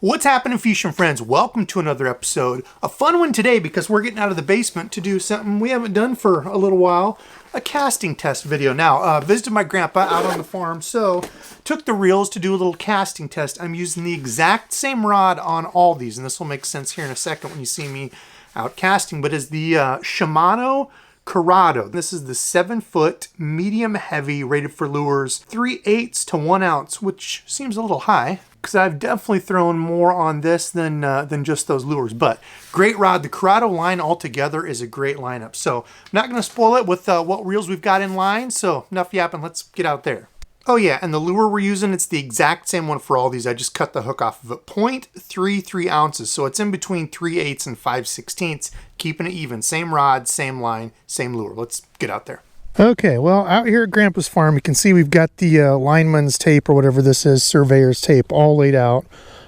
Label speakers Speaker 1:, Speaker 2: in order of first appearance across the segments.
Speaker 1: What's happening, fishing friends? Welcome to another episode. A fun one today because we're getting out of the basement to do something we haven't done for a little while. A casting test video. Now, visited my grandpa out on the farm, so took the reels to do a little casting test. I'm using the exact same rod on all these, and this will make sense here in a second when you see me out casting, but is the Shimano Corrado. This is the 7-foot medium heavy, rated for lures 3/8 to 1 ounce, which seems a little high because I've definitely thrown more on this than just those lures. But great rod. The Corrado line altogether is a great lineup. So I'm not going to spoil it with what reels we've got in line. So enough yapping. Let's get out there. Oh yeah, and the lure we're using, it's the exact same one for all these. I just cut the hook off of it. 0.33 ounces, so it's in between 3/8 and 5/16, keeping it even. Same rod, same line, same lure. Let's get out there. Okay, well, out here at Grandpa's farm, you can see we've got the lineman's tape, or whatever this is, surveyor's tape, all laid out,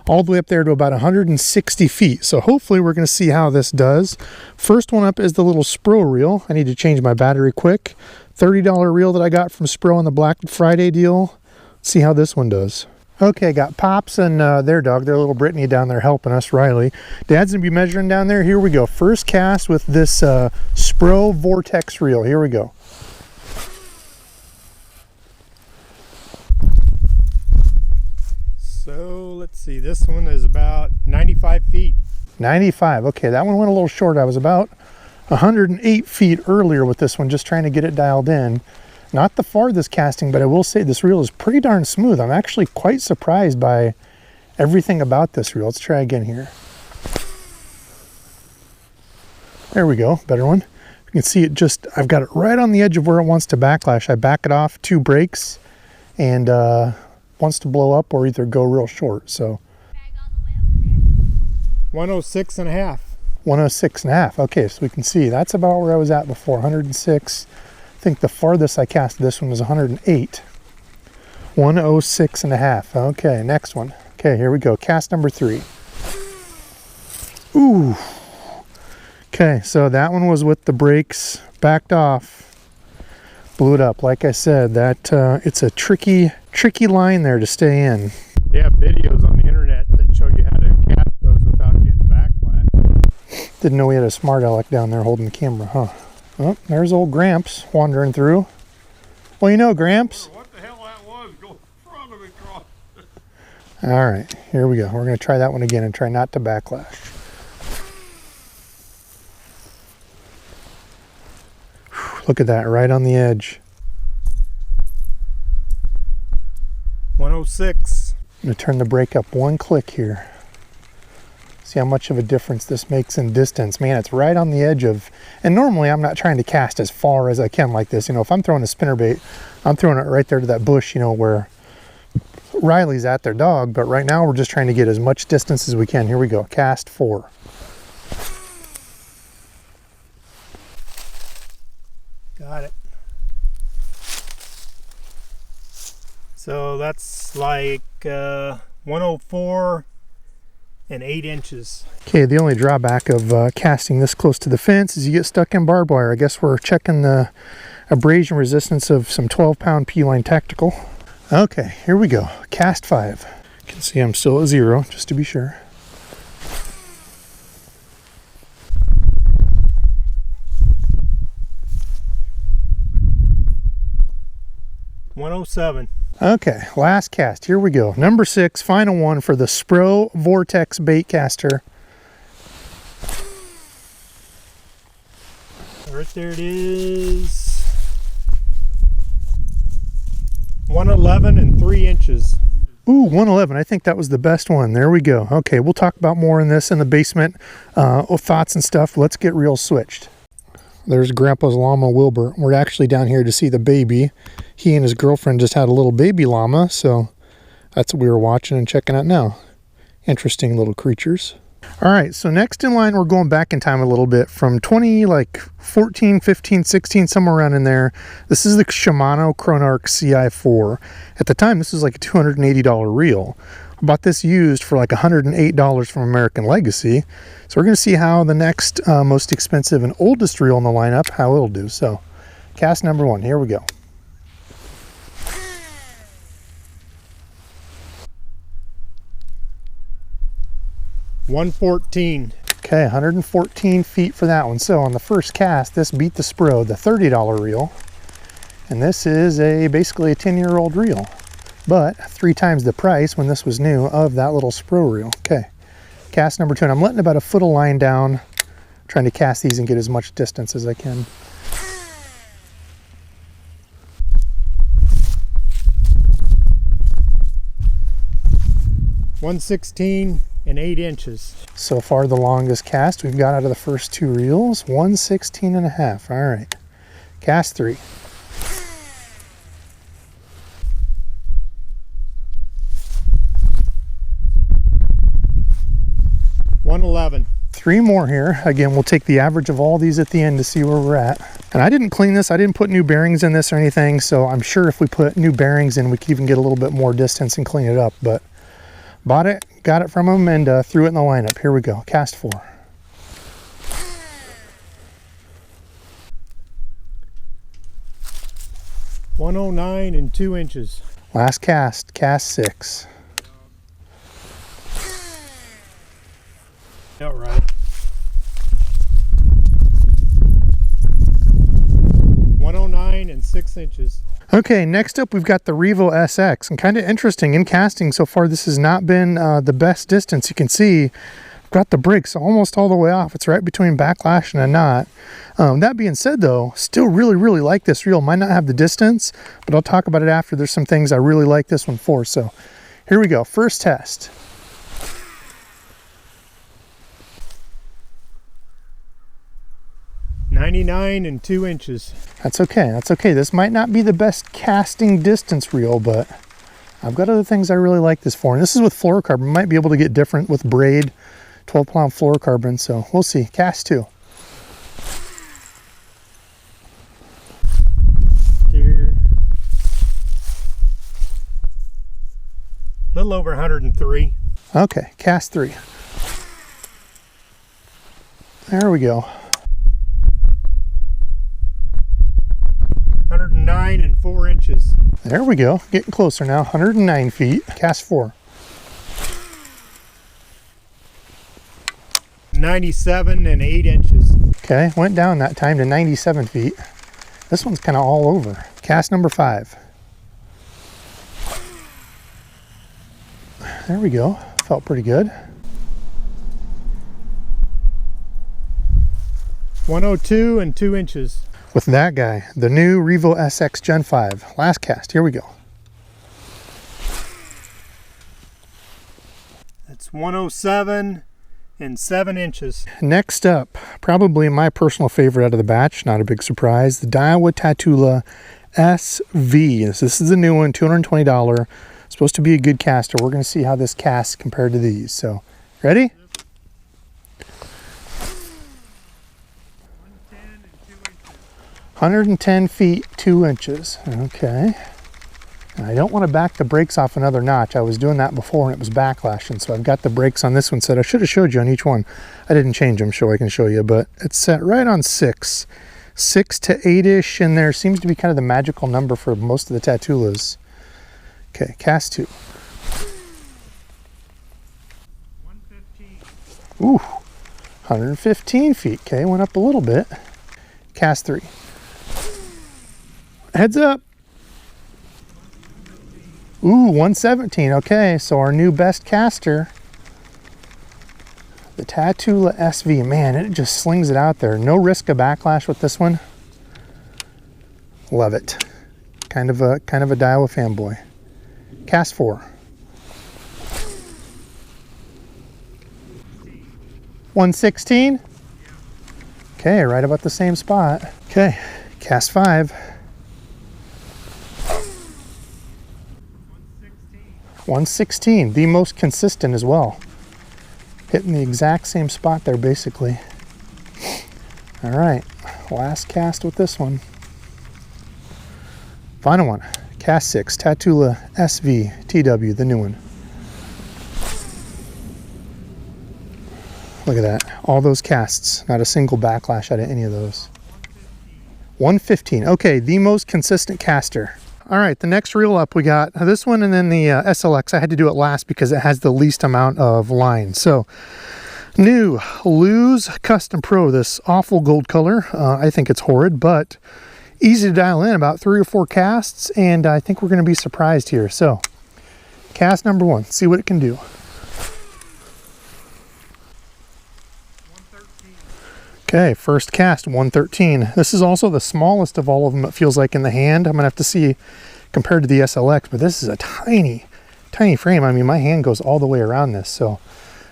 Speaker 1: all the way up there to about 160 feet. So hopefully we're going to see how this does. First one up is the little Spro reel. I need to change my battery quick. $30 reel that I got from Spro on the Black Friday deal. Let's see how this one does. Okay, got Pops and their dog, their little Brittany down there helping us, Riley. Dad's gonna be measuring down there. Here we go. First cast with this Spro Vortex reel. Here we go.
Speaker 2: So let's see, this one is about 95 feet.
Speaker 1: 95, okay, that one went a little short. I was about 108 feet earlier with this one, just trying to get it dialed in. Not the farthest casting, but I will say this reel is pretty darn smooth. I'm actually quite surprised by everything about this reel. Let's try again here. There we go, better one. You can see it just, I've got it right on the edge of where it wants to backlash. I back it off 2 breaks and wants to blow up or either go real short. So
Speaker 2: 106 and a half.
Speaker 1: 106 and a half. Okay, so we can see that's about where I was at before. 106. I think the farthest I cast this one was 108. 106 and a half. Okay, next one. Okay, here we go. Cast number 3. Ooh. Okay, so that one was with the brakes backed off. Blew it up. Like I said, that it's a tricky line there to stay in.
Speaker 2: They have videos on the internet that show you how to cast those without getting backlash.
Speaker 1: Didn't know we had a smart aleck down there holding the camera, huh? Oh, there's old Gramps wandering through. Well, you know, Gramps.
Speaker 3: What the hell that was going in front of me across.
Speaker 1: All right, here we go. We're going to try that one again and try not to backlash. Look at that, right on the edge.
Speaker 2: 106.
Speaker 1: I'm going to turn the brake up 1 click here. See how much of a difference this makes in distance. Man, it's right on the edge of, and normally I'm not trying to cast as far as I can like this. You know, if I'm throwing a spinnerbait, I'm throwing it right there to that bush, you know, where Riley's at their dog. But right now we're just trying to get as much distance as we can. Here we go, cast 4.
Speaker 2: Got it. So that's like 104 and 8 inches.
Speaker 1: Okay, the only drawback of casting this close to the fence is you get stuck in barbed wire. I guess we're checking the abrasion resistance of some 12-pound P-line tactical. Okay, here we go. Cast 5. You can see I'm still at 0, just to be sure.
Speaker 2: $107.
Speaker 1: Okay, last cast. Here we go. Number 6, final one for the Spro Vortex Baitcaster.
Speaker 2: Right there it is. 111 and 3 inches.
Speaker 1: Ooh, 111. I think that was the best one. There we go. Okay, we'll talk about more in this in the basement. Thoughts and stuff. Let's get reels switched. There's Grandpa's llama Wilbur. We're actually down here to see the baby. He and his girlfriend just had a little baby llama, so that's what we were watching and checking out now. Interesting little creatures. All right, so next in line, we're going back in time a little bit from 14, 15, 16, somewhere around in there. This is the Shimano Chronarch CI4. At the time, this was like a $280 reel. I bought this used for like $108 from American Legacy. So we're going to see how the next most expensive and oldest reel in the lineup, how it'll do. So cast number 1, here we go.
Speaker 2: 114.
Speaker 1: Okay, 114 feet for that one. So on the first cast, this beat the Spro, the $30 reel. And this is basically a 10-year-old reel, but 3 times the price when this was new of that little Spro reel. Okay, cast number 2, and I'm letting about a foot of line down, trying to cast these and get as much distance as I can.
Speaker 2: $116 and 8 inches.
Speaker 1: So far the longest cast we've got out of the first 2 reels, 116 and a half. All right, cast 3.
Speaker 2: $111.
Speaker 1: 3 more here. Again, we'll take the average of all these at the end to see where we're at. And I didn't clean this. I didn't put new bearings in this or anything. So I'm sure if we put new bearings in, we could even get a little bit more distance and clean it up. But bought it, got it from them, and threw it in the lineup. Here we go. Cast 4.
Speaker 2: $109 and 2 inches.
Speaker 1: Last cast, cast 6.
Speaker 2: Outright. $109 and 6 inches.
Speaker 1: Okay, next up we've got the Revo SX, and kind of interesting in casting so far. This has not been the best distance. You can see I've got the brakes almost all the way off. It's right between backlash and a knot. That being said though, still really like this reel. Might not have the distance, but I'll talk about it after. There's some things I really like this one for. So here we go, first test.
Speaker 2: $99 and 2 inches.
Speaker 1: That's okay, that's okay. This might not be the best casting distance reel, but I've got other things I really like this for. And this is with fluorocarbon. Might be able to get different with braid, 12-pound fluorocarbon, so we'll see. Cast 2.
Speaker 2: Here. A little over 103.
Speaker 1: Okay, cast 3. There we go.
Speaker 2: 109 and 4 inches.
Speaker 1: There we go, getting closer now. 109 feet, cast 4.
Speaker 2: 97 and 8 inches.
Speaker 1: Okay, went down that time to 97 feet. This one's kind of all over. Cast number 5. There we go, felt pretty good.
Speaker 2: 102 and 2 inches.
Speaker 1: With that guy, the new Revo SX Gen 5. Last cast, here we go.
Speaker 2: That's 107 and 7 inches.
Speaker 1: Next up, probably my personal favorite out of the batch, not a big surprise, the Daiwa Tatula SV. This is the new one, $220. Supposed to be a good caster. We're going to see how this casts compared to these. So, ready? 110 feet, 2 inches. Okay. And I don't want to back the brakes off another notch. I was doing that before and it was backlashing. So I've got the brakes on this one set. I should have showed you on each one. I didn't change them, so I can show you, but it's set right on 6. 6 to 8-ish, and there seems to be kind of the magical number for most of the Tatulas. Okay, cast 2.
Speaker 2: 115.
Speaker 1: Ooh, 115 feet. Okay, went up a little bit. Cast 3. Heads up. Ooh, 117. Okay, so our new best caster, the Tatula SV. Man, it just slings it out there. No risk of backlash with this one. Love it. Kind of a Daiwa fanboy. Cast 4. 116. Okay, right about the same spot. Okay, cast 5. 116, the most consistent as well. Hitting the exact same spot there, basically. All right, last cast with this one. Final one, cast 6, Tatula SV TW, the new one. Look at that, all those casts, not a single backlash out of any of those. 115, okay, the most consistent caster. All right, the next reel up we got this one and then the SLX. I had to do it last because it has the least amount of line. So New Lose Custom Pro, this awful gold color. I think it's horrid, but easy to dial in, about 3 or 4 casts, and I think we're going to be surprised here. So, cast number 1, see what it can do.
Speaker 2: 113.
Speaker 1: Okay, first cast, 113. This is also the smallest of all of them, it feels like, in the hand. I'm going to have to see compared to the SLX, but this is a tiny, tiny frame. I mean, my hand goes all the way around this, so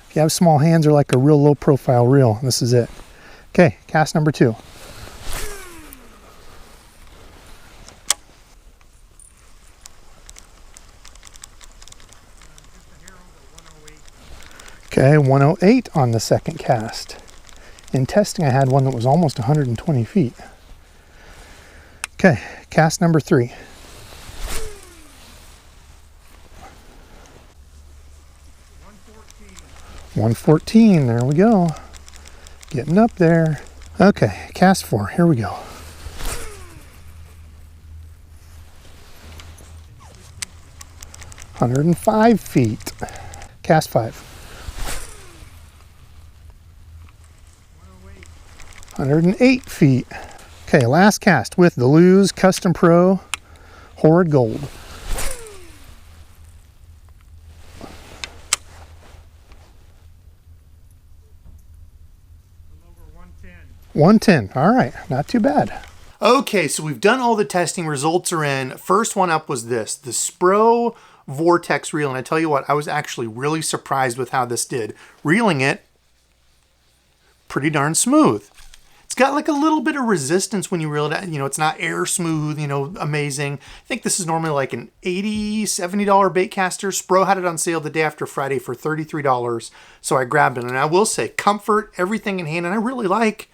Speaker 1: if you have small hands or like a real low profile reel, this is it. Okay, cast number 2. Okay, 108 on the second cast. In testing, I had one that was almost 120 feet. Okay, cast number 3. 114, there we go. Getting up there. Okay, cast 4, here we go. $105. Cast 5. 108 feet. Okay, last cast with the Lose Custom Pro Horrid Gold. 110. All right, not too bad. Okay, so we've done all the testing. Results are in. First one up was this, the Spro Vortex reel. And I tell you what, I was actually really surprised with how this did. Reeling it, pretty darn smooth. It's got like a little bit of resistance when you reel it. You know, it's not air smooth, you know, amazing. I think this is normally like an $80, $70 Baitcaster. Spro had it on sale the day after Friday for $33. So I grabbed it. And I will say, comfort, everything in hand. And I really like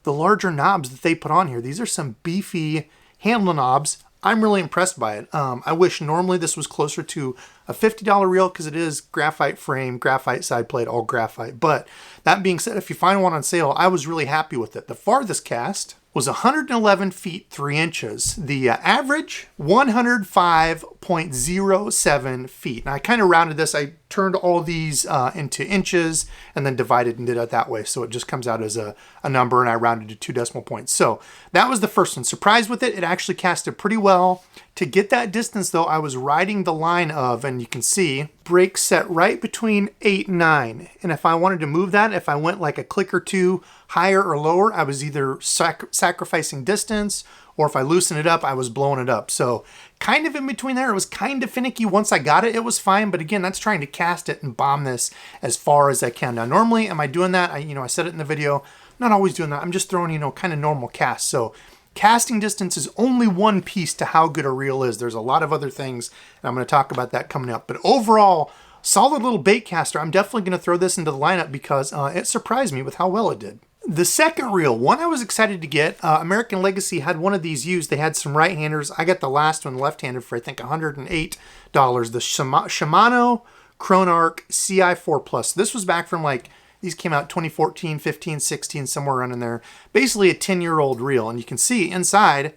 Speaker 1: the larger knobs that they put on here. These are some beefy handle knobs. I'm really impressed by it. I wish normally this was closer to a $50 reel because it is graphite frame, graphite side plate, all graphite. But that being said, if you find one on sale, I was really happy with it. The farthest cast was 111 feet 3 inches. The average 105.07 feet. And I kind of rounded this. I turned all these into inches and then divided and did it that way. So it just comes out as a number, and I rounded to 2 decimal points. So that was the first one. Surprised with it. It actually casted pretty well. To get that distance though, I was riding the line of, and you can see, brakes set right between 8 and 9. And if I wanted to move that, if I went like a click or two higher or lower, I was either sacrificing distance, or if I loosened it up, I was blowing it up. So kind of in between there. It was kind of finicky. Once I got it, it was fine. But again, that's trying to cast it and bomb this as far as I can. Now, normally, am I doing that? I said it in the video. Not always doing that. I'm just throwing, kind of normal casts. So casting distance is only one piece to how good a reel is. There's a lot of other things, and I'm going to talk about that coming up. But overall, solid little Baitcaster. I'm definitely going to throw this into the lineup because it surprised me with how well it did. The second reel, one I was excited to get. American Legacy had one of these used. They had some right-handers. I got the last one left-handed for I think $108. The Shimano Chronarch CI4 Plus. This was back from like, these came out 2014, 15, 16, somewhere around in there. Basically a 10-year-old reel. And you can see inside,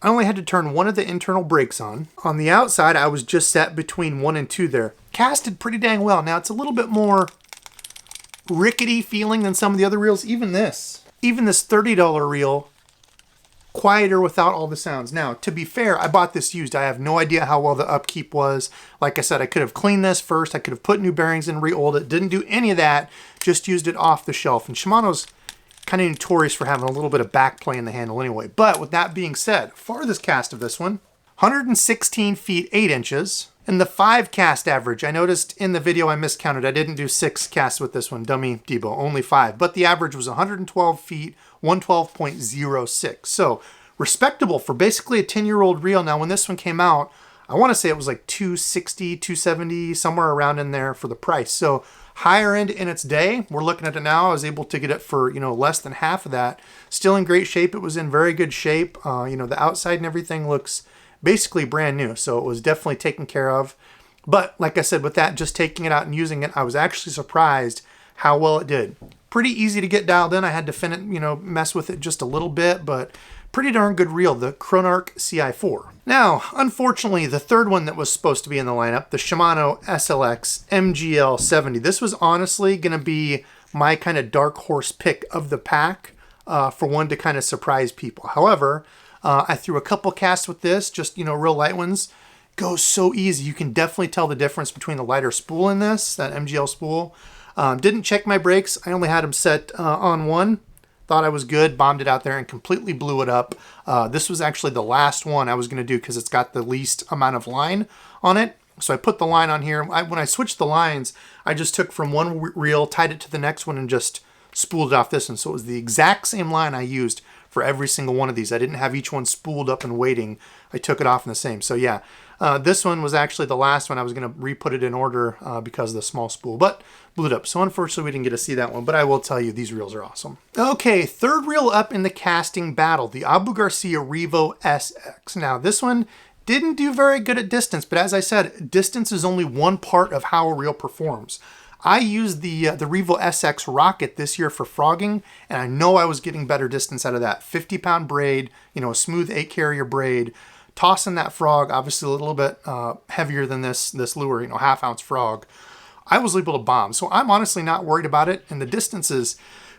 Speaker 1: I only had to turn one of the internal brakes on. On the outside, I was just set between 1 and 2 there. Casted pretty dang well. Now, it's a little bit more rickety feeling than some of the other reels. Even this $30 reel, quieter without all the sounds. Now, to be fair, I bought this used. I have no idea how well the upkeep was. Like I said, I could have cleaned this first. I could have put new bearings in, re-oiled it. Didn't do any of that. Just used it off the shelf. And Shimano's kind of notorious for having a little bit of back play in the handle anyway. But with that being said, farthest cast of this one, 116 feet 8 inches. And the 5 cast average, I noticed in the video I miscounted. I didn't do 6 casts with this one, dummy Debo, only 5. But the average was 112 feet, 112.06. So respectable for basically a 10-year-old reel. Now, when this one came out, I want to say it was like $260, $270, somewhere around in there for the price. So higher end in its day. We're looking at it now. I was able to get it for, less than half of that. Still in great shape. It was in very good shape. The outside and everything looks basically brand new. So it was definitely taken care of. But like I said, with that, just taking it out and using it, I was actually surprised how well it did. Pretty easy to get dialed in. I had to mess with it just a little bit, but pretty darn good reel, the Chronarch CI4. Now, unfortunately, the third one that was supposed to be in the lineup, the Shimano SLX MGL 70. This was honestly going to be my kind of dark horse pick of the pack for one to kind of surprise people. However, I threw a couple casts with this, just, you know, real light ones. Goes so easy. You can definitely tell the difference between the lighter spool in this, that MGL spool. Didn't check my brakes. I only had them set on one. Thought I was good, bombed it out there and completely blew it up. This was actually the last one I was going to do because it's got the least amount of line on it. So I put the line on here. When I switched the lines, I just took from one reel, tied it to the next one, and just spooled it off this one. So it was the exact same line I used for every single one of these. I didn't have each one spooled up and waiting. I took it off in the same. So yeah, this one was actually the last one. I was going to re-put it in order because of the small spool, but blew it up. So unfortunately, we didn't get to see that one, but I will tell you, these reels are awesome. Okay, third reel up in the casting battle, the Abu Garcia Revo SX. Now, this one didn't do very good at distance, but as I said, distance is only one part of how a reel performs. I used the Revo SX Rocket this year for frogging, and I know I was getting better distance out of that. 50-pound braid, you know, a smooth 8-carrier braid, tossing that frog, obviously a little bit heavier than this lure, you know, half-ounce frog. I was able to bomb, so I'm honestly not worried about it, and the distance is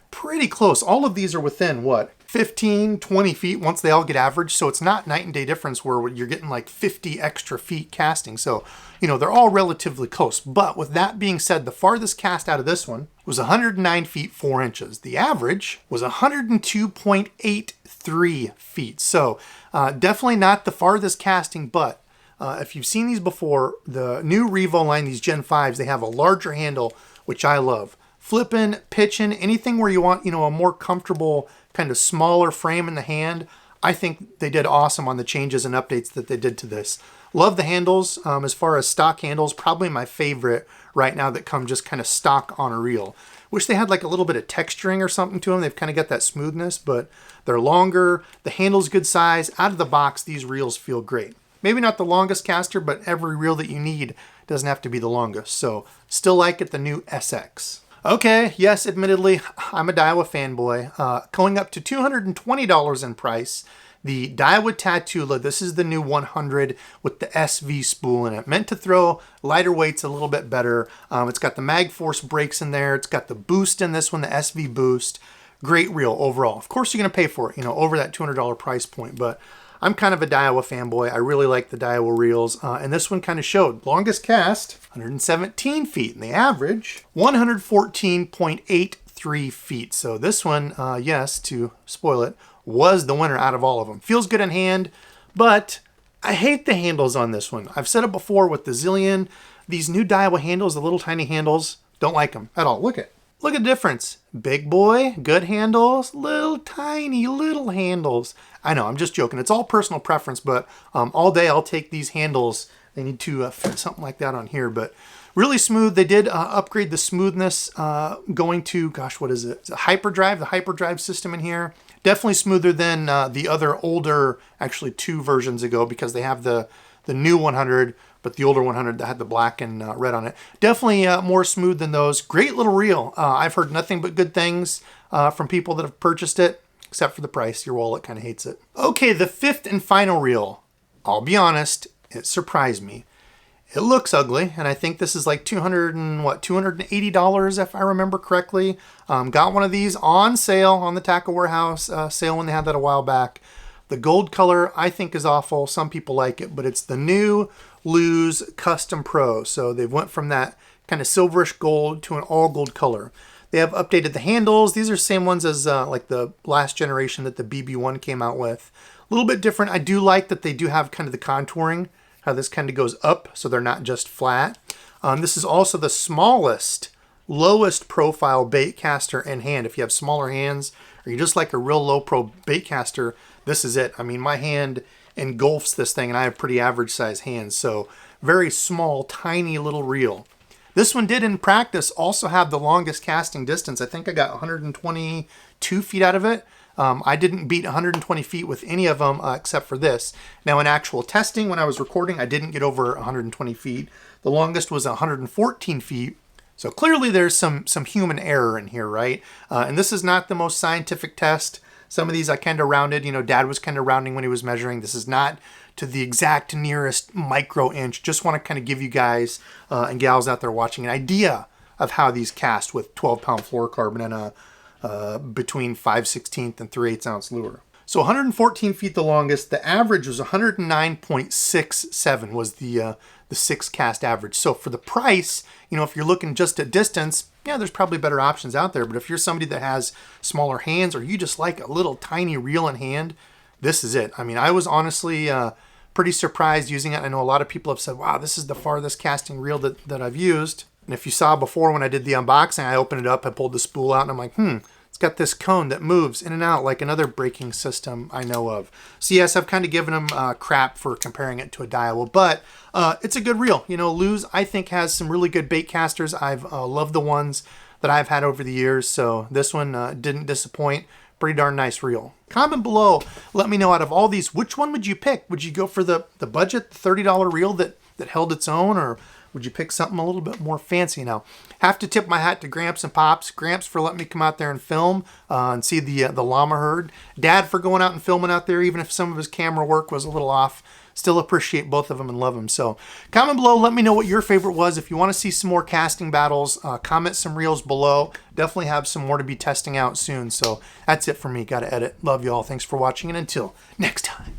Speaker 1: pretty close. All of these are within, what, 15, 20 feet once they all get average, so it's not night and day difference where you're getting like 50 extra feet casting. So, you know, they're all relatively close. But with that being said, the farthest cast out of this one was 109 feet 4 inches. The average was 102.83 feet. So definitely not the farthest casting, but if you've seen these before, the new Revo line, these Gen 5s, they have a larger handle, which I love. Flipping, pitching, anything where you want, you know, a more comfortable kind of smaller frame in the hand. I think they did awesome on the changes and updates that they did to this. Love the handles. As far as stock handles, probably my favorite right now that come just kind of stock on a reel. Wish they had like a little bit of texturing or something to them. They've kind of got that smoothness, but they're longer. The handle's good size. Out of the box, these reels feel great. Maybe not the longest caster, but every reel that you need doesn't have to be the longest. So still like it, the new SX. Okay, yes, admittedly, I'm a Daiwa fanboy. Going up to $220 in price, the Daiwa Tatula. This is the new 100 with the SV spool in it. Meant to throw lighter weights a little bit better. It's got the MagForce brakes in there. It's got the boost in this one, the SV boost. Great reel overall. Of course, you're going to pay for it, you know, over that $200 price point, but I'm kind of a Daiwa fanboy. I really like the Daiwa reels, and this one kind of showed. Longest cast, 117 feet, and the average, 114.83 feet. So this one, yes, to spoil it, was the winner out of all of them. Feels good in hand, but I hate the handles on this one. I've said it before with the Zillion. These new Daiwa handles, the little tiny handles, don't like them at all. Look at the difference. Big boy, good handles, little tiny little handles. I know, I'm just joking. It's all personal preference, but all day I'll take these handles. They need to fit something like that on here, but really smooth. They did upgrade the smoothness going to, gosh, what is it? It's a hyperdrive, the hyperdrive system in here. Definitely smoother than the other older, actually 2 versions ago, because they have the new 100, but the older 100 that had the black and red on it. Definitely more smooth than those. Great little reel. I've heard nothing but good things from people that have purchased it, except for the price. Your wallet kind of hates it. Okay, the 5th and final reel. I'll be honest, it surprised me. It looks ugly, and I think this is like $280 if I remember correctly. Got one of these on sale on the Tackle Warehouse sale when they had that a while back. The gold color I think is awful. Some people like it, but it's the new Lose Custom Pro. So they've went from that kind of silverish gold to an all gold color. They have updated the handles. These are same ones as like the last generation that the BB1 came out with. A little bit different. I do like that they do have kind of the contouring, how this kind of goes up so they're not just flat. This is also the smallest, lowest profile baitcaster in hand. If you have smaller hands or you just like a real low pro baitcaster, this is it. I mean, my hand engulfs this thing and I have pretty average size hands. So very small, tiny little reel. This one did in practice also have the longest casting distance. I think I got 122 feet out of it. I didn't beat 120 feet with any of them except for this. Now in actual testing, when I was recording, I didn't get over 120 feet. The longest was 114 feet. So clearly there's some human error in here, right? And this is not the most scientific test. Some of these I kind of rounded. You know, Dad was kind of rounding when he was measuring. This is not to the exact nearest micro inch. Just want to kind of give you guys and gals out there watching an idea of how these cast with 12-pound fluorocarbon and a between 5/16 and 3/8 ounce lure. So 114 feet the longest. The average was 109.67 was the 6 cast average. So for the price, you know, if you're looking just at distance, yeah, there's probably better options out there. But if you're somebody that has smaller hands or you just like a little tiny reel in hand, this is it. I mean, I was honestly pretty surprised using it. I know a lot of people have said, wow, this is the farthest casting reel that I've used. And if you saw before when I did the unboxing, I opened it up, I pulled the spool out, and I'm like, it's got this cone that moves in and out like another braking system I know of. So yes, I've kind of given them crap for comparing it to a Daiwa, but it's a good reel. You know, Lew's, I think, has some really good bait casters. I've loved the ones that I've had over the years, so this one didn't disappoint. Pretty darn nice reel. Comment below, let me know, out of all these, which one would you pick? Would you go for the budget, the $30 reel that held its own, or would you pick something a little bit more fancy? Now, have to tip my hat to Gramps and Pops. Gramps for letting me come out there and film and see the llama herd. Dad for going out and filming out there, even if some of his camera work was a little off. Still appreciate both of them and love them. So comment below, let me know what your favorite was. If you want to see some more casting battles, comment some reels below. Definitely have some more to be testing out soon. So that's it for me. Got to edit. Love you all. Thanks for watching, and until next time.